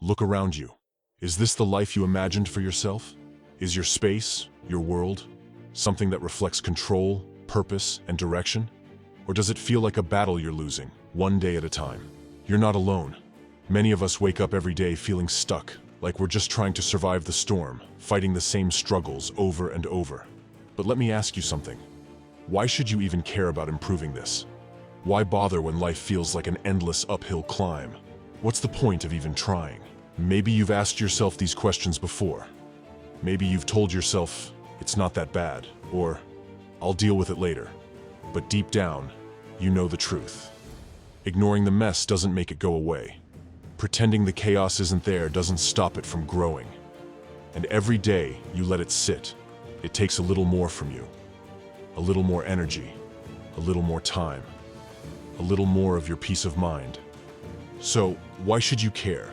Look around you. Is this the life you imagined for yourself? Is your space, your world, something that reflects control, purpose, and direction? Or does it feel like a battle you're losing, one day at a time? You're not alone. Many of us wake up every day feeling stuck, like we're just trying to survive the storm, fighting the same struggles over and over. But let me ask you something. Why should you even care about improving this? Why bother when life feels like an endless uphill climb? What's the point of even trying? Maybe you've asked yourself these questions before. Maybe you've told yourself, it's not that bad, or I'll deal with it later. But deep down, you know the truth. Ignoring the mess doesn't make it go away. Pretending the chaos isn't there doesn't stop it from growing. And every day you let it sit, it takes a little more from you. A little more energy, a little more time, a little more of your peace of mind. So, why should you care?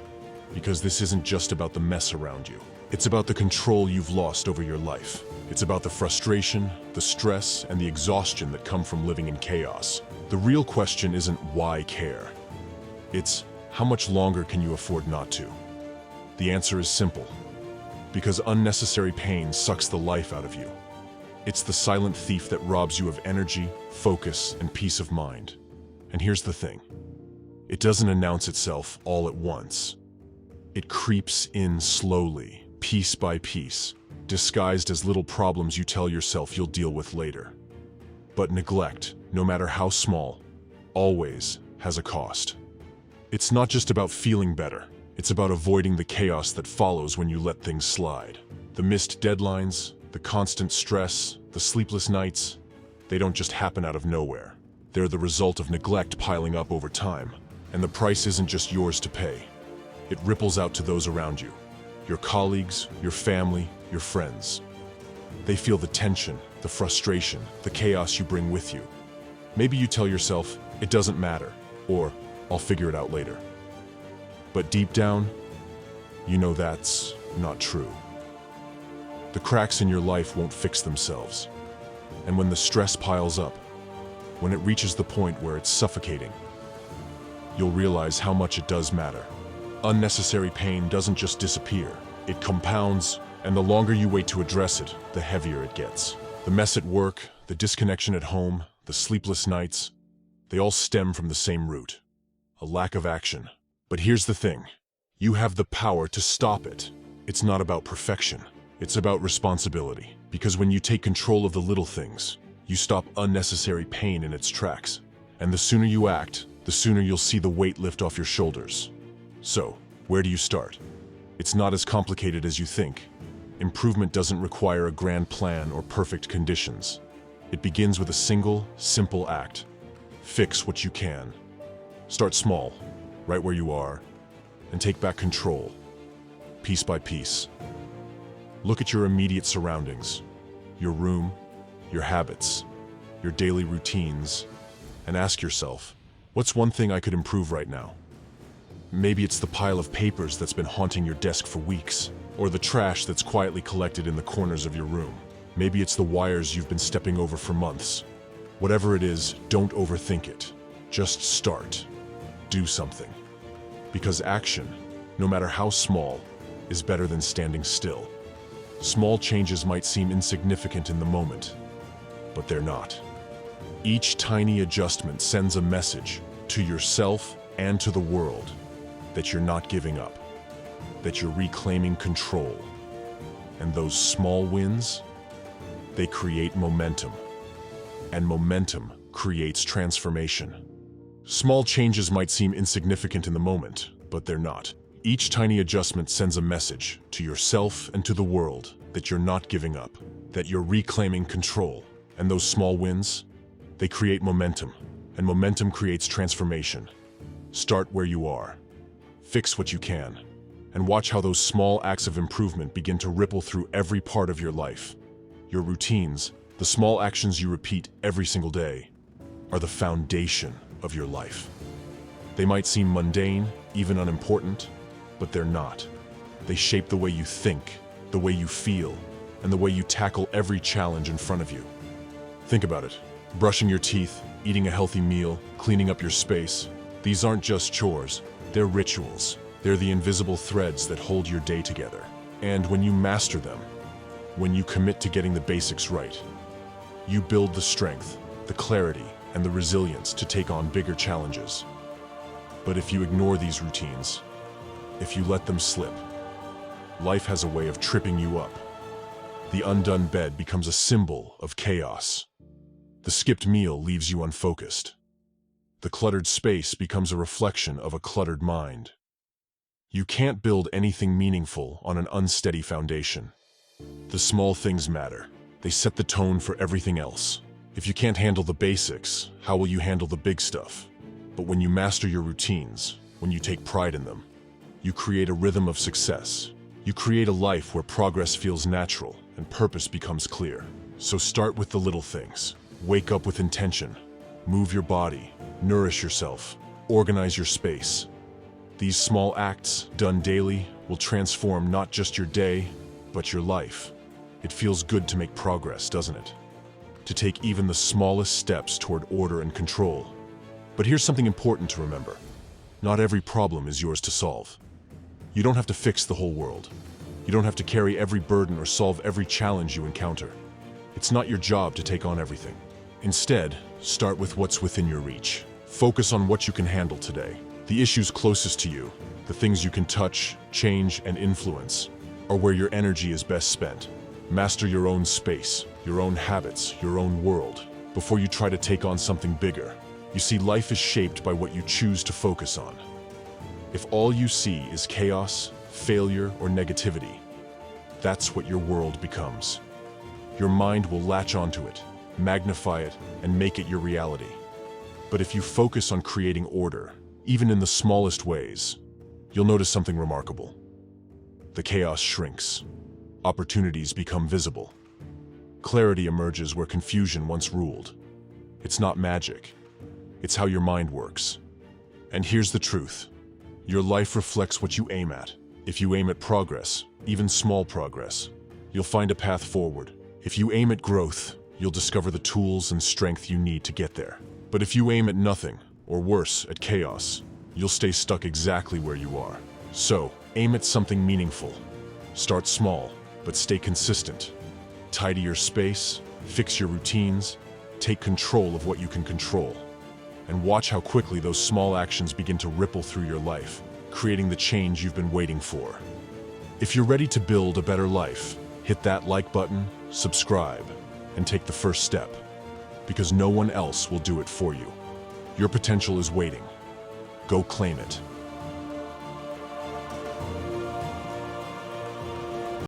Because this isn't just about the mess around you. It's about the control you've lost over your life. It's about the frustration, the stress, and the exhaustion that come from living in chaos. The real question isn't why care. It's how much longer can you afford not to? The answer is simple. Because unnecessary pain sucks the life out of you. It's the silent thief that robs you of energy, focus, and peace of mind. And here's the thing. It doesn't announce itself all at once. It creeps in slowly, piece by piece, disguised as little problems you tell yourself you'll deal with later. But neglect, no matter how small, always has a cost. It's not just about feeling better. It's about avoiding the chaos that follows when you let things slide. The missed deadlines, the constant stress, the sleepless nights, they don't just happen out of nowhere. They're the result of neglect piling up over time. And the price isn't just yours to pay. It ripples out to those around you. Your colleagues, your family, your friends. They feel the tension, the frustration, the chaos you bring with you. Maybe you tell yourself, it doesn't matter, or I'll figure it out later. But deep down, you know that's not true. The cracks in your life won't fix themselves. And when the stress piles up, when it reaches the point where it's suffocating, you'll realize how much it does matter. Unnecessary pain doesn't just disappear. It compounds, and the longer you wait to address it, the heavier it gets. The mess at work, the disconnection at home, the sleepless nights, they all stem from the same root. A lack of action. But here's the thing. You have the power to stop it. It's not about perfection. It's about responsibility. Because when you take control of the little things, you stop unnecessary pain in its tracks. And the sooner you act, the sooner you'll see the weight lift off your shoulders. So, where do you start? It's not as complicated as you think. Improvement doesn't require a grand plan or perfect conditions. It begins with a single, simple act. Fix what you can. Start small, right where you are, and take back control, piece by piece. Look at your immediate surroundings, your room, your habits, your daily routines, and ask yourself, what's one thing I could improve right now? Maybe it's the pile of papers that's been haunting your desk for weeks, or the trash that's quietly collected in the corners of your room. Maybe it's the wires you've been stepping over for months. Whatever it is, don't overthink it. Just start. Do something. Because action, no matter how small, is better than standing still. Small changes might seem insignificant in the moment, but they're not. Each tiny adjustment sends a message to yourself and to the world that you're not giving up, that you're reclaiming control. And those small wins, they create momentum. And momentum creates transformation. Small changes might seem insignificant in the moment, but they're not. Each tiny adjustment sends a message to yourself and to the world that you're not giving up, that you're reclaiming control. And those small wins, they create momentum, and momentum creates transformation. Start where you are. Fix what you can, and watch how those small acts of improvement begin to ripple through every part of your life. Your routines, the small actions you repeat every single day, are the foundation of your life. They might seem mundane, even unimportant, but they're not. They shape the way you think, the way you feel, and the way you tackle every challenge in front of you. Think about it. Brushing your teeth, eating a healthy meal, cleaning up your space. These aren't just chores, they're rituals. They're the invisible threads that hold your day together. And when you master them, when you commit to getting the basics right, you build the strength, the clarity, and the resilience to take on bigger challenges. But if you ignore these routines, if you let them slip, life has a way of tripping you up. The undone bed becomes a symbol of chaos. The skipped meal leaves you unfocused. The cluttered space becomes a reflection of a cluttered mind. You can't build anything meaningful on an unsteady foundation. The small things matter. They set the tone for everything else. If you can't handle the basics, how will you handle the big stuff? But when you master your routines, when you take pride in them, you create a rhythm of success. You create a life where progress feels natural and purpose becomes clear. So start with the little things. Wake up with intention. Move your body. Nourish yourself. Organize your space. These small acts, done daily, will transform not just your day, but your life. It feels good to make progress, doesn't it? To take even the smallest steps toward order and control. But here's something important to remember. Not every problem is yours to solve. You don't have to fix the whole world. You don't have to carry every burden or solve every challenge you encounter. It's not your job to take on everything. Instead, start with what's within your reach. Focus on what you can handle today. The issues closest to you, the things you can touch, change, and influence, are where your energy is best spent. Master your own space, your own habits, your own world, before you try to take on something bigger. You see, life is shaped by what you choose to focus on. If all you see is chaos, failure, or negativity, that's what your world becomes. Your mind will latch onto it, magnify it, and make it your reality. But if you focus on creating order, even in the smallest ways, you'll notice something remarkable. The chaos shrinks. Opportunities become visible. Clarity emerges where confusion once ruled. It's not magic. It's how your mind works. And here's the truth. Your life reflects what you aim at. If you aim at progress, even small progress, you'll find a path forward. If you aim at growth, you'll discover the tools and strength you need to get there. But if you aim at nothing, or worse, at chaos, you'll stay stuck exactly where you are. So, aim at something meaningful. Start small, but stay consistent. Tidy your space, fix your routines, take control of what you can control. And watch how quickly those small actions begin to ripple through your life, creating the change you've been waiting for. If you're ready to build a better life, hit that like button, subscribe, and take the first step, because no one else will do it for you. Your potential is waiting. Go claim it.